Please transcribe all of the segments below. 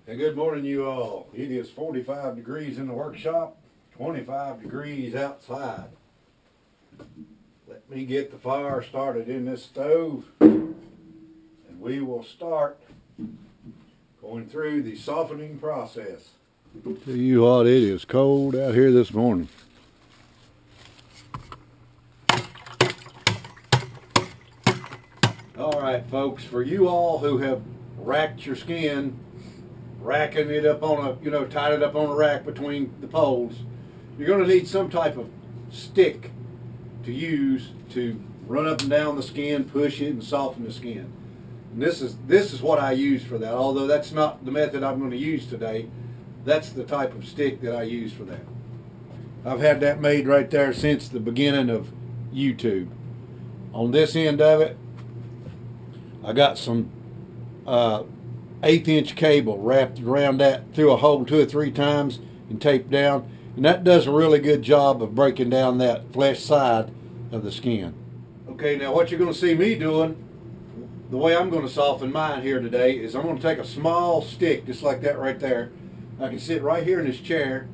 And good morning, you all. It is 45 degrees in the workshop, 25 degrees outside. Let me get the fire started in this stove, and we will start going through the softening process. Tell you what, it is cold out here this morning. All right, folks, for you all who have racked your skin, racking it up on a, tied it up on a rack between the poles, you're going to need some type of stick to use to run up and down the skin, push it, and soften the skin. And this is what I use for that. Although that's not the method I'm going to use today, that's the type of stick that I use for that. I've had that made right there since the beginning of YouTube. On this end of it, I got some 1/8-inch cable wrapped around that through a hole 2 or 3 times and taped down, and that does a really good job of breaking down that flesh side of the skin. Okay, now what you're going to see me doing, the way I'm going to soften mine here today, is I'm going to take a small stick just like that right there. I can sit right here in this chair,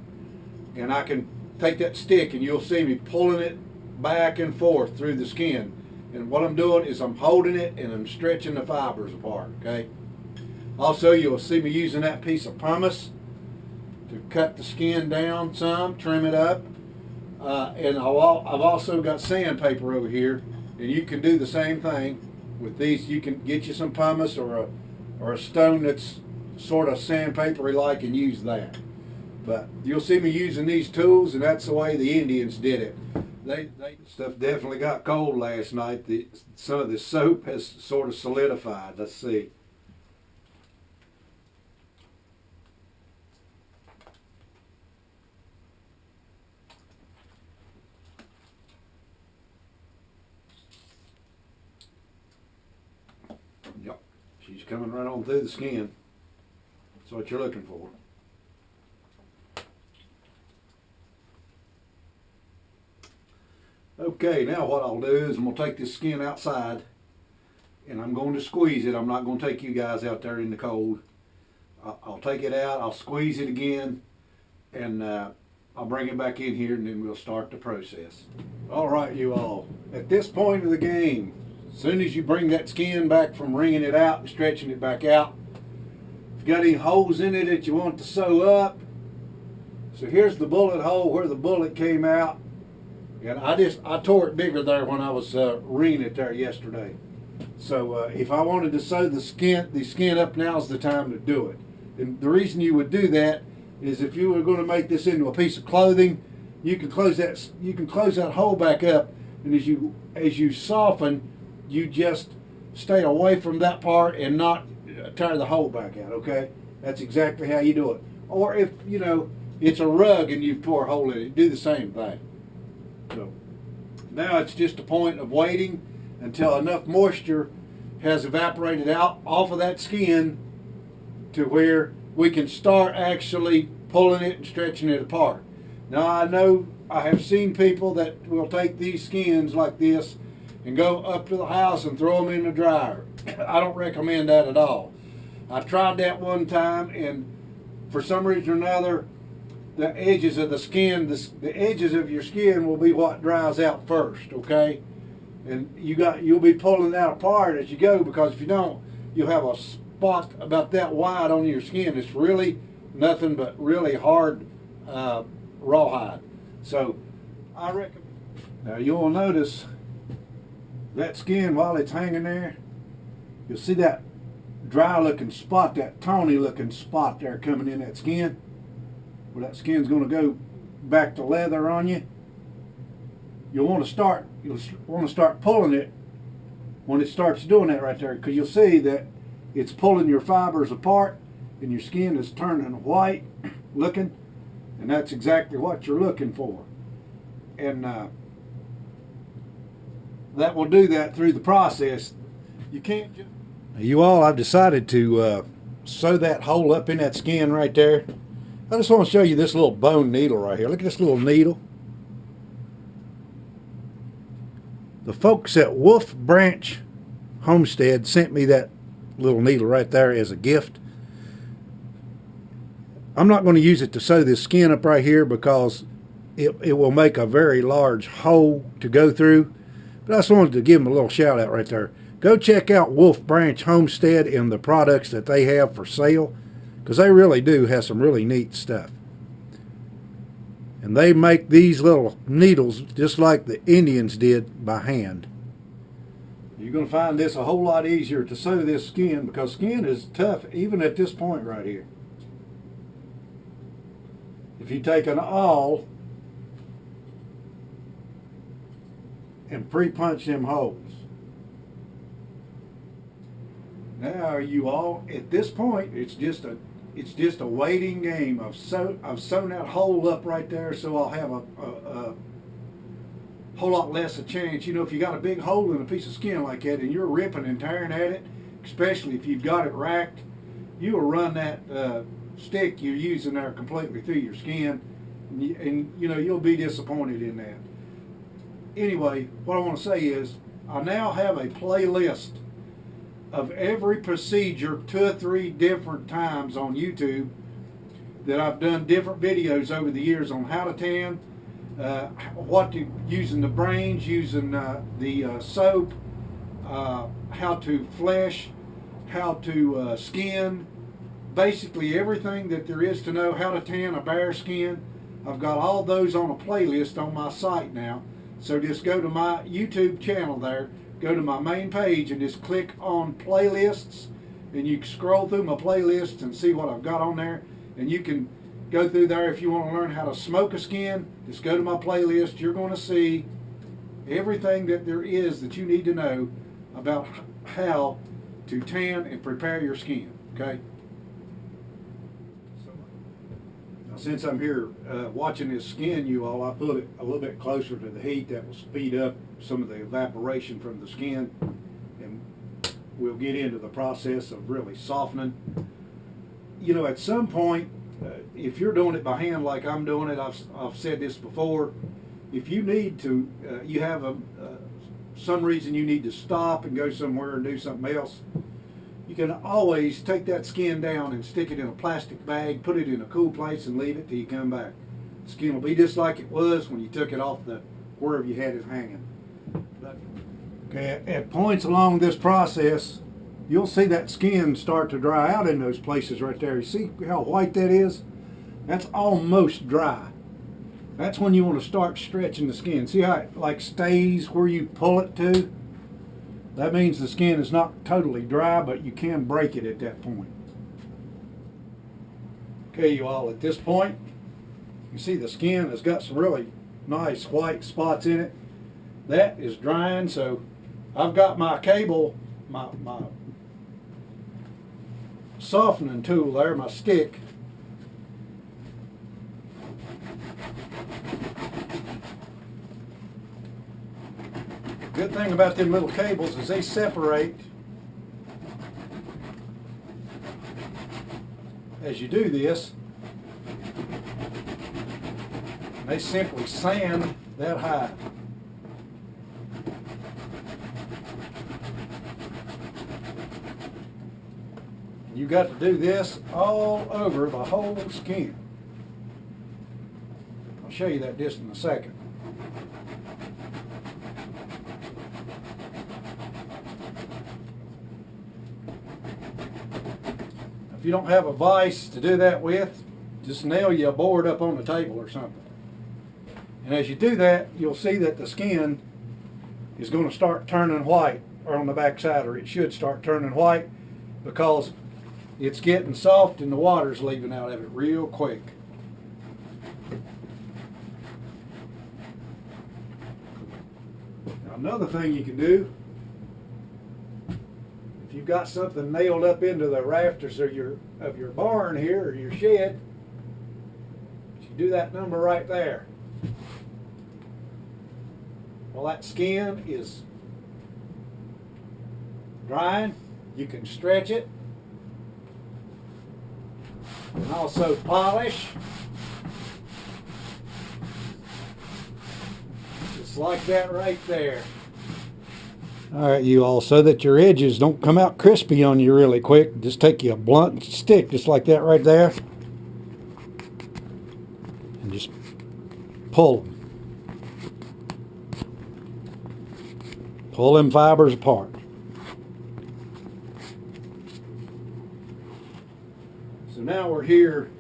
and I can take that stick, and you'll see me pulling it back and forth through the skin. And what I'm doing is I'm holding it and I'm stretching the fibers apart, okay? Also, you'll see me using that piece of pumice to cut the skin down some, trim it up. And I've also got sandpaper over here, and you can do the same thing with these. You can get you some pumice or a stone that's sort of sandpapery like and use that. But you'll see me using these tools, and that's the way the Indians did it. Stuff definitely got cold last night. Some of the soap has sort of solidified. Let's see. Yep, she's coming right on through the skin. That's what you're looking for. Okay, now what I'll do is I'm going to take this skin outside and I'm going to squeeze it. I'm not going to take you guys out there in the cold. I'll take it out, I'll squeeze it again, and I'll bring it back in here, and then we'll start the process. All right, you all. At this point of the game, as soon as you bring that skin back from wringing it out and stretching it back out, if you got any holes in it that you want to sew up, so here's the bullet hole where the bullet came out. And I tore it bigger there when I was wringing it there yesterday. So if I wanted to sew the skin up, now's the time to do it. And the reason you would do that is if you were going to make this into a piece of clothing, you can close that hole back up, and as you soften, you just stay away from that part and not tear the hole back out. Okay, that's exactly how you do it. Or if it's a rug and you tore a hole in it, do the same thing. So now it's just a point of waiting until enough moisture has evaporated out off of that skin to where we can start actually pulling it and stretching it apart. Now I know I have seen people that will take these skins like this and go up to the house and throw them in the dryer. I don't recommend that at all. I tried that one time, and for some reason or another, the edges of the skin, the edges of your skin will be what dries out first, okay? And you'll be pulling that apart as you go, because if you don't, you'll have a spot about that wide on your skin. It's really nothing but really hard rawhide. So I recommend. Now you'll notice that skin while it's hanging there, you'll see that dry looking spot, that tawny looking spot there coming in that skin. Where that skin's going to go back to leather on you. You'll want to start pulling it when it starts doing that right there, because you'll see that it's pulling your fibers apart and your skin is turning white looking, and that's exactly what you're looking for. And that will do that through the process. You can't just... You all, I've decided to sew that hole up in that skin right there. I just want to show you this little bone needle right here. Look at this little needle. The folks at Wolf Branch Homestead sent me that little needle right there as a gift. I'm not going to use it to sew this skin up right here because it will make a very large hole to go through. But I just wanted to give them a little shout out right there. Go check out Wolf Branch Homestead and the products that they have for sale, because they really do have some really neat stuff. And they make these little needles just like the Indians did by hand. You're going to find this a whole lot easier to sew this skin, because skin is tough even at this point right here. If you take an awl and pre-punch them holes. Now you all, at this point, it's just a waiting game. I've sewn that hole up right there, so I'll have a whole lot less a chance. You know, if you got a big hole in a piece of skin like that and you're ripping and tearing at it, especially if you've got it racked, you will run that stick you're using there completely through your skin, and you know, you'll be disappointed in that. Anyway, what I want to say is I now have a playlist of every procedure 2 or 3 different times on YouTube that I've done different videos over the years on how to tan, what to using the brains, using the soap, how to flesh, how to skin, basically everything that there is to know how to tan a bear skin. I've got all those on a playlist on my site now. So just go to my YouTube channel there, go to my main page and just click on playlists, and you can scroll through my playlists and see what I've got on there. And you can go through there if you want to learn how to smoke a skin. Just go to my playlist. You're going to see everything that there is that you need to know about how to tan and prepare your skin, okay? Since I'm here watching this skin, you all, I put it a little bit closer to the heat. That will speed up some of the evaporation from the skin, and we'll get into the process of really softening. You know, at some point, if you're doing it by hand like I'm doing it, I've said this before, if you need to, you have some reason you need to stop and go somewhere and do something else, you can always take that skin down and stick it in a plastic bag, put it in a cool place, and leave it till you come back. The skin will be just like it was when you took it off the wherever you had it hanging. But, okay, at points along this process, you'll see that skin start to dry out in those places right there. You see how white that is? That's almost dry. That's when you want to start stretching the skin. See how it like stays where you pull it to? That means the skin is not totally dry, but you can break it at that point. Okay, you all, at this point, you see the skin has got some really nice white spots in it. That is drying, so I've got my cable, my softening tool there, my stick. Good thing about them little cables is they separate as you do this. They simply sand that hide. You got to do this all over the whole skin. I'll show you that just in a second. If you don't have a vise to do that with, just nail you a board up on the table or something. And as you do that, you'll see that the skin is going to start turning white, or on the back side, or it should start turning white, because it's getting soft and the water's leaving out of it real quick. Now, another thing you can do, if you've got something nailed up into the rafters of your barn here, or your shed, you do that number right there. Well, that skin is drying. You can stretch it and also polish. Just like that right there. All right, you all, so that your edges don't come out crispy on you really quick, just take you a blunt stick just like that right there, pull them. Pull them fibers apart. So now we're here.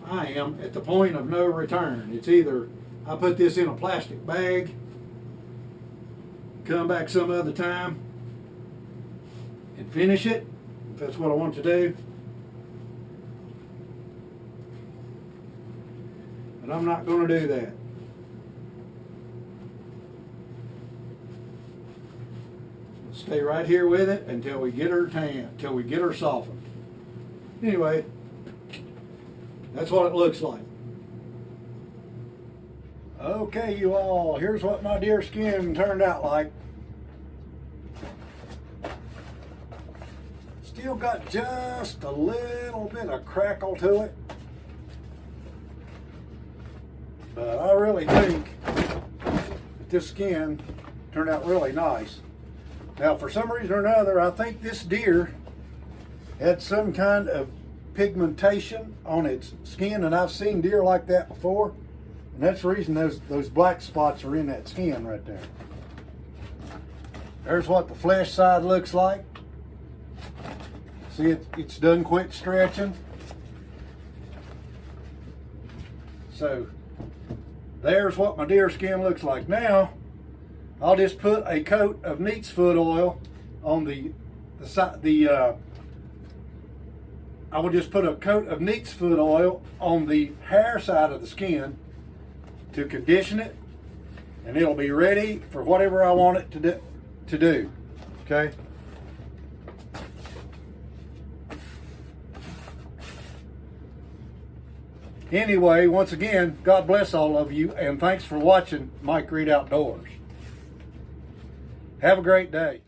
I am at the point of no return. It's either I put this in a plastic bag, come back some other time and finish it, if that's what I want to do. But I'm not going to do that. Stay right here with it until we get her tan, until we get her softened. Anyway, that's what it looks like. Okay, you all, here's what my deer skin turned out like. Still got just a little bit of crackle to it. But I really think that this skin turned out really nice. Now, for some reason or another, I think this deer had some kind of pigmentation on its skin, and I've seen deer like that before, and that's the reason those black spots are in that skin right there. There's what the flesh side looks like. See, it's done quit stretching. So there's what my deer skin looks like. Now I'll just put a coat of neat's foot oil on I will just put a coat of neat's foot oil on the hair side of the skin to condition it, and it'll be ready for whatever I want it to do. Okay. Anyway, once again, God bless all of you, and thanks for watching Mike Reed Outdoors. Have a great day.